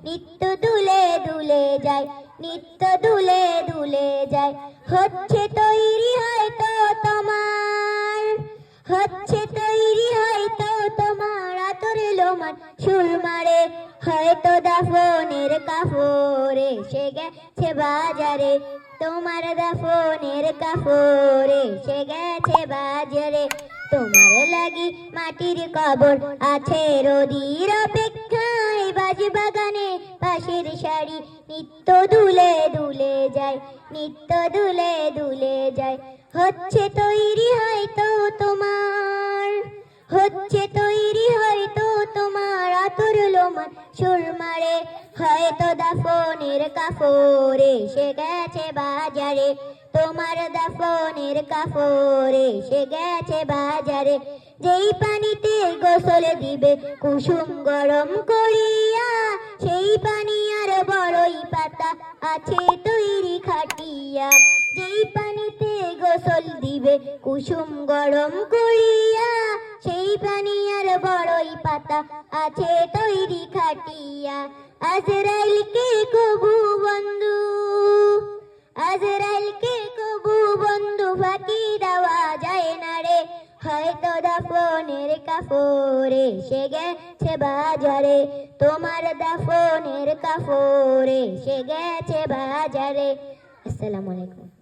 নিত্য দুলে দুলে যায়, নিত্য দুলে দুলে যায়। হচ্ছে তৈরি হয়তো তোমার, হচ্ছে তৈরি হয়তো তোমার আতর লোমান সুর মারে। হয়তো দাফনের কাপড় এসে গেছে বাজারে, তোমার দাফনের কাপড় এসে গেছে বাজারে। তোমার লাগি মাটির কবর আছে রোদির অপেক্ষায়, বাগানে পাশের শাড়ি নিত্য দুলে দুলে যায়, নিত্য দুলে দুলে যায়। হচ্ছে তৈরি হয়তো তোমার, হচ্ছে তৈরি হয়তো তোমার আতর লোমান সুর মারে। হয়তো দাফনের কাপড় এসে গেছে বাজারে, তোমার দাফনের কাপড় এসে গেছে বাজারে। যেই পানিতে গোসল দিবে কুসুম গরম করিয়া, সেই পানি আর বড়ই পাতা আছে তৈরি খাটিয়া। যেই পানিতে গোসল দিবে কুসুম গরম করিয়া, সেই পানি আর বড়ই পাতা আছে তৈরি খাটিয়া। আজরাইলকে কবু বন্ধু, আজরাইলকে কবু বন্ধু ফাঁকি দেওয়া যায় না রে। হয়তো দাফনের কাপড় এসে গেছে বাজারে, তোমার দাফনের কাপড় এসে গেছে বাজারে। আসসালামু আলাইকুম।